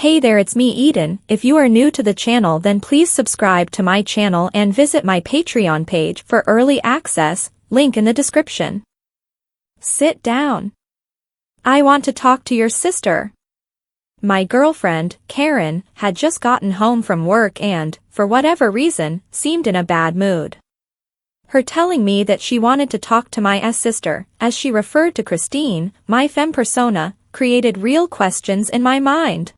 Hey there, it's me Eden. If you are new to the channel, then please subscribe to my channel and visit my Patreon page for early access, link in the description. Sit down. I want to talk to your sister. My girlfriend, Karen, had just gotten home from work and, for whatever reason, seemed in a bad mood. Her telling me that she wanted to talk to my sister, as she referred to Christine, my femme persona, created real questions in my mind.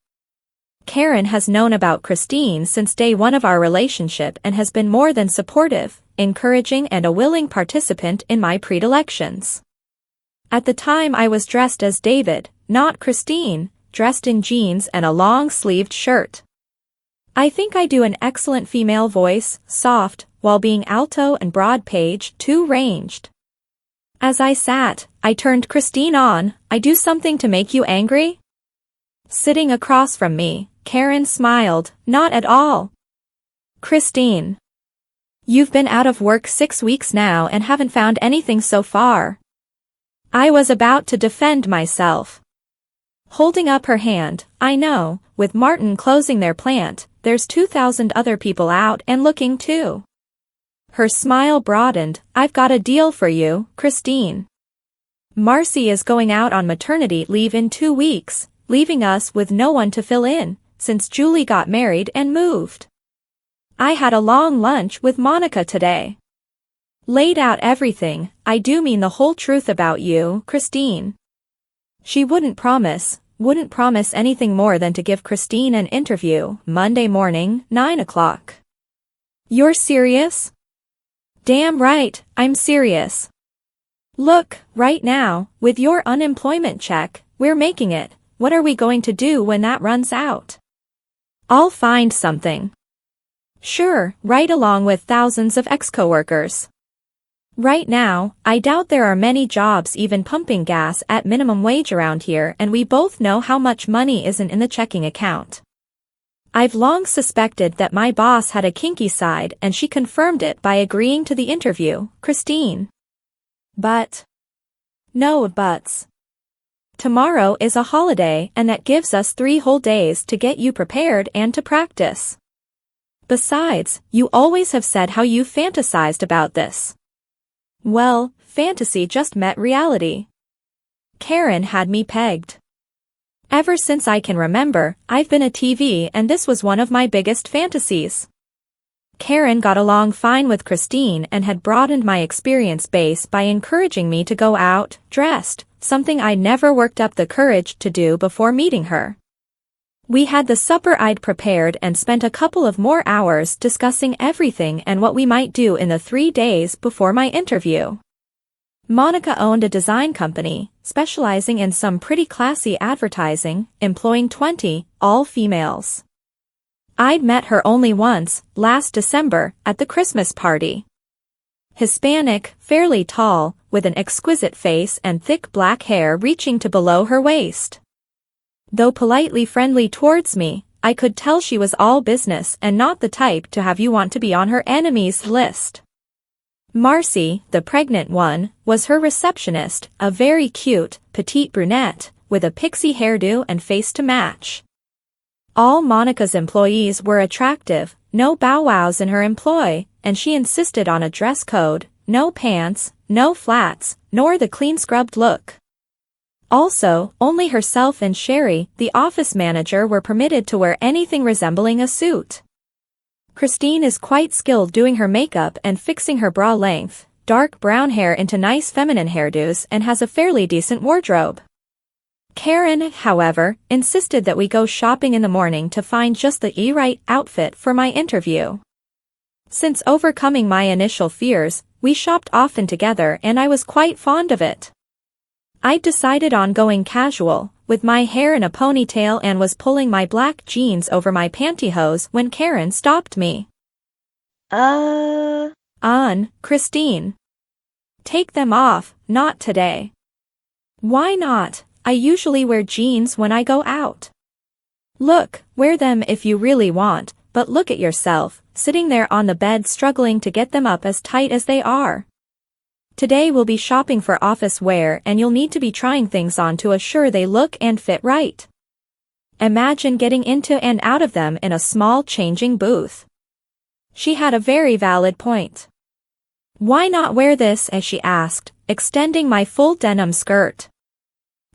Karen has known about Christine since day one of our relationship and has been more than supportive, encouraging and a willing participant in my predilections. At the time I was dressed as David, not Christine, dressed in jeans and a long-sleeved shirt. I think I do an excellent female voice, soft, while being alto and broad page 2 ranged. As I sat, I turned Christine on. I do something to make you angry? Sitting across from me, Karen smiled, not at all. Christine. You've been out of work 6 weeks now and haven't found anything so far. I was about to defend myself. Holding up her hand, I know, with Martin closing their plant, there's 2,000 other people out and looking too. Her smile broadened. I've got a deal for you, Christine. Marcy is going out on maternity leave in 2 weeks, leaving us with no one to fill in, since Julie got married and moved. I had a long lunch with Monica today. Laid out everything. I do mean the whole truth about you, Christine. She wouldn't promise anything more than to give Christine an interview, Monday morning, 9 o'clock. You're serious? Damn right, I'm serious. Look, right now, with your unemployment check, we're making it. What are we going to do when that runs out? I'll find something. Sure, right along with thousands of ex-coworkers. Right now, I doubt there are many jobs even pumping gas at minimum wage around here, and we both know how much money isn't in the checking account. I've long suspected that my boss had a kinky side, and she confirmed it by agreeing to the interview, Christine. But. No buts. Tomorrow is a holiday, and that gives us 3 whole days to get you prepared and to practice. Besides, you always have said how you fantasized about this. Well, fantasy just met reality. Karen had me pegged. Ever since I can remember, I've been a TV and this was one of my biggest fantasies. Karen got along fine with Christine and had broadened my experience base by encouraging me to go out, dressed, something I never worked up the courage to do before meeting her. We had the supper I'd prepared and spent a couple of more hours discussing everything and what we might do in the 3 days before my interview. Monica owned a design company, specializing in some pretty classy advertising, employing 20, all females. I'd met her only once, last December, at the Christmas party. Hispanic, fairly tall, with an exquisite face and thick black hair reaching to below her waist. Though politely friendly towards me, I could tell she was all business and not the type to have you want to be on her enemies list. Marcy, the pregnant one, was her receptionist, a very cute, petite brunette, with a pixie hairdo and face to match. All Monica's employees were attractive, no bow-wows in her employ, and she insisted on a dress code, no pants, no flats, nor the clean-scrubbed look. Also, only herself and Sherry, the office manager, were permitted to wear anything resembling a suit. Christine is quite skilled doing her makeup and fixing her bra length, dark brown hair into nice feminine hairdos, and has a fairly decent wardrobe. Karen, however, insisted that we go shopping in the morning to find just the right outfit for my interview. Since overcoming my initial fears, we shopped often together and I was quite fond of it. I'd decided on going casual, with my hair in a ponytail, and was pulling my black jeans over my pantyhose when Karen stopped me. Christine. Take them off, not today. Why not? I usually wear jeans when I go out. Look, wear them if you really want, but look at yourself, sitting there on the bed struggling to get them up as tight as they are. Today we'll be shopping for office wear and you'll need to be trying things on to assure they look and fit right. Imagine getting into and out of them in a small changing booth. She had a very valid point. Why not wear this, as she asked, extending my full denim skirt.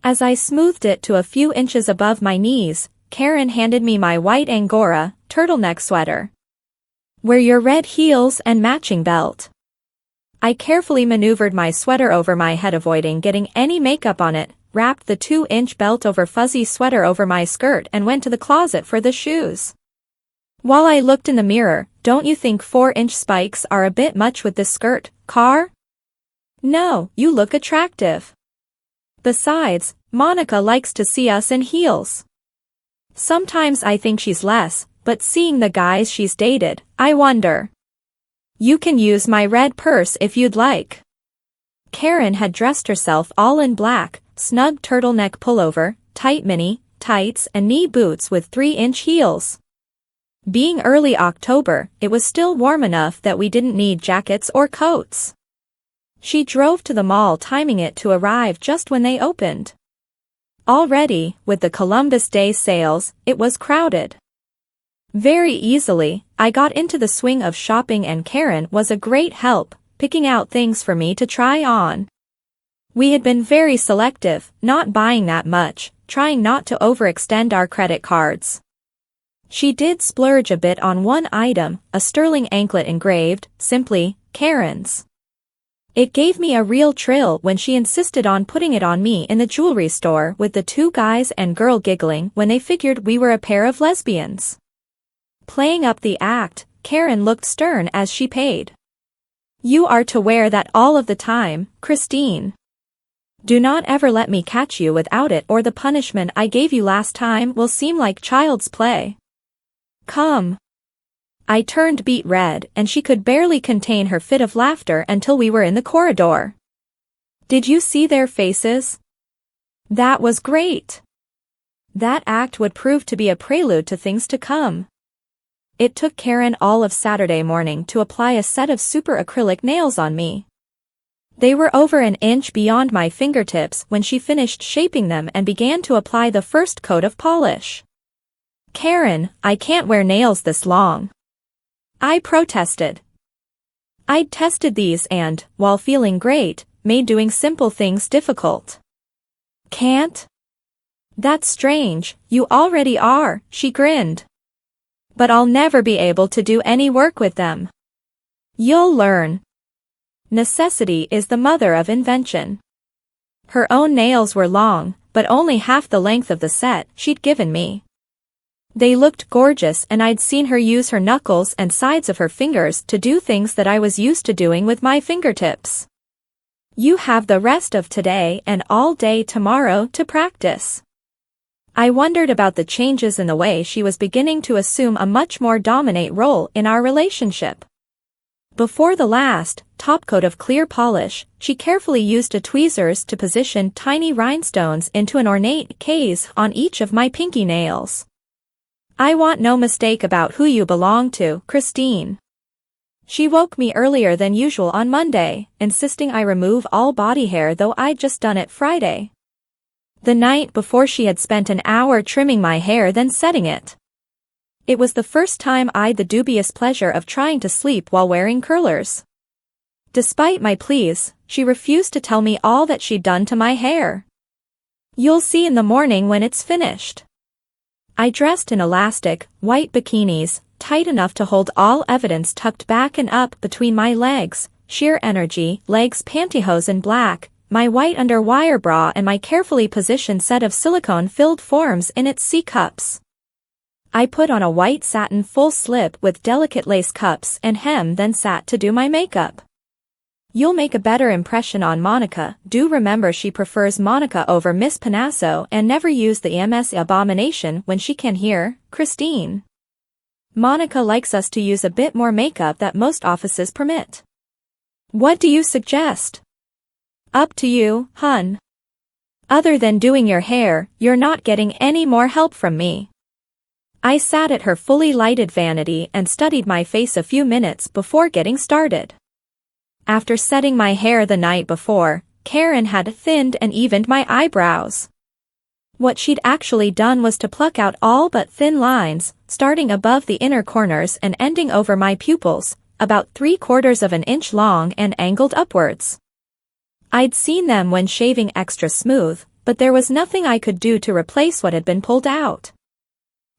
As I smoothed it to a few inches above my knees, Karen handed me my white Angora turtleneck sweater. Wear your red heels and matching belt. I carefully maneuvered my sweater over my head, avoiding getting any makeup on it, wrapped the 2-inch belt over fuzzy sweater over my skirt and went to the closet for the shoes. While I looked in the mirror, don't you think 4-inch spikes are a bit much with this skirt, Car? No, you look attractive. Besides, Monica likes to see us in heels. Sometimes I think she's less, but seeing the guys she's dated, I wonder. You can use my red purse if you'd like. Karen had dressed herself all in black, snug turtleneck pullover, tight mini, tights and knee boots with 3-inch heels. Being early October, it was still warm enough that we didn't need jackets or coats. She drove to the mall, timing it to arrive just when they opened. Already, with the Columbus Day sales, it was crowded. Very easily, I got into the swing of shopping, and Karen was a great help, picking out things for me to try on. We had been very selective, not buying that much, trying not to overextend our credit cards. She did splurge a bit on one item, a sterling anklet engraved, simply, Karen's. It gave me a real thrill when she insisted on putting it on me in the jewelry store, with the 2 guys and girl giggling when they figured we were a pair of lesbians. Playing up the act, Karen looked stern as she paid. You are to wear that all of the time, Christine. Do not ever let me catch you without it, or the punishment I gave you last time will seem like child's play. Come. I turned beet red, and she could barely contain her fit of laughter until we were in the corridor. Did you see their faces? That was great. That act would prove to be a prelude to things to come. It took Karen all of Saturday morning to apply a set of super acrylic nails on me. They were over an inch beyond my fingertips when she finished shaping them and began to apply the first coat of polish. Karen, I can't wear nails this long. I protested. I'd tested these and, while feeling great, made doing simple things difficult. Can't? That's strange, you already are, she grinned. But I'll never be able to do any work with them. You'll learn. Necessity is the mother of invention. Her own nails were long, but only half the length of the set she'd given me. They looked gorgeous, and I'd seen her use her knuckles and sides of her fingers to do things that I was used to doing with my fingertips. You have the rest of today and all day tomorrow to practice. I wondered about the changes in the way she was beginning to assume a much more dominant role in our relationship. Before the last top coat of clear polish, she carefully used a tweezers to position tiny rhinestones into an ornate case on each of my pinky nails. I want no mistake about who you belong to, Christine. She woke me earlier than usual on Monday, insisting I remove all body hair, though I'd just done it Friday. The night before, she had spent an hour trimming my hair, then setting it. It was the first time I'd the dubious pleasure of trying to sleep while wearing curlers. Despite my pleas, she refused to tell me all that she'd done to my hair. You'll see in the morning when it's finished. I dressed in elastic, white bikinis, tight enough to hold all evidence tucked back and up between my legs, sheer energy, legs pantyhose in black, my white underwire bra and my carefully positioned set of silicone-filled forms in its C-cups. I put on a white satin full slip with delicate lace cups and hem, then sat to do my makeup. You'll make a better impression on Monica. Do remember she prefers Monica over Miss Panasso, and never use the MS abomination when she can hear, Christine. Monica likes us to use a bit more makeup that most offices permit. What do you suggest? Up to you, hun. Other than doing your hair, you're not getting any more help from me. I sat at her fully lighted vanity and studied my face a few minutes before getting started. After setting my hair the night before, Karen had thinned and evened my eyebrows. What she'd actually done was to pluck out all but thin lines, starting above the inner corners and ending over my pupils, about 3/4 of an inch long and angled upwards. I'd seen them when shaving extra smooth, but there was nothing I could do to replace what had been pulled out.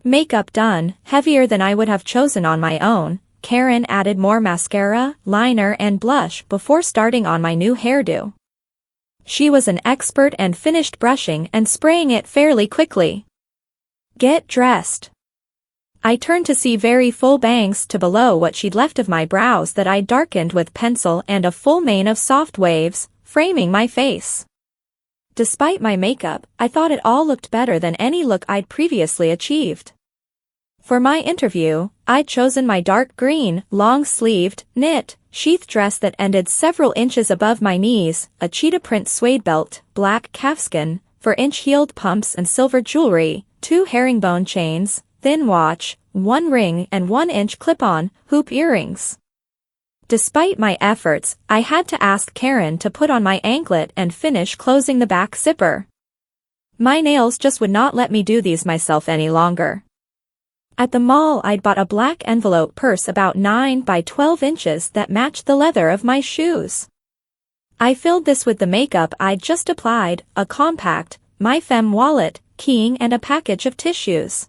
Makeup done, heavier than I would have chosen on my own, Karen added more mascara, liner and blush before starting on my new hairdo. She was an expert and finished brushing and spraying it fairly quickly. Get dressed. I turned to see very full bangs to below what she'd left of my brows that I'd darkened with pencil and a full mane of soft waves, framing my face. Despite my makeup, I thought it all looked better than any look I'd previously achieved. For my interview, I'd chosen my dark green, long-sleeved, knit, sheath dress that ended several inches above my knees, a cheetah print suede belt, black calfskin, 4-inch-heeled pumps and silver jewelry, 2 herringbone chains, thin watch, 1 ring and 1-inch clip-on, hoop earrings. Despite my efforts, I had to ask Karen to put on my anklet and finish closing the back zipper. My nails just would not let me do these myself any longer. At the mall I'd bought a black envelope purse about 9 by 12 inches that matched the leather of my shoes. I filled this with the makeup I'd just applied, a compact, My Femme wallet, keying and a package of tissues.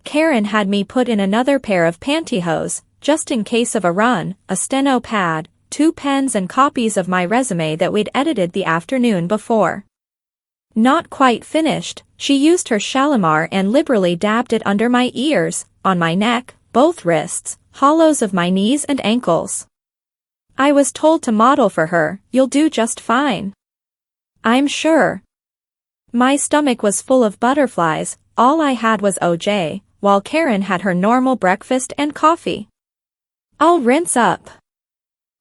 Karen had me put in another pair of pantyhose, just in case of a run, a steno pad, 2 pens and copies of my resume that we'd edited the afternoon before. Not quite finished, she used her Shalimar and liberally dabbed it under my ears, on my neck, both wrists, hollows of my knees and ankles. I was told to model for her, you'll do just fine. I'm sure. My stomach was full of butterflies, all I had was OJ, while Karen had her normal breakfast and coffee. I'll rinse up.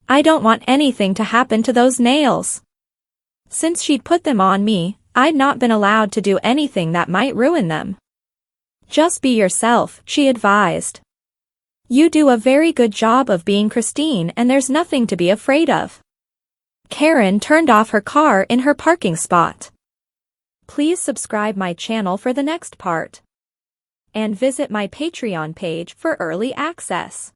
I don't want anything to happen to those nails. Since she'd put them on me, I'd not been allowed to do anything that might ruin them. Just be yourself, she advised. You do a very good job of being Christine and there's nothing to be afraid of. Karen turned off her car in her parking spot. Please subscribe my channel for the next part. And visit my Patreon page for early access.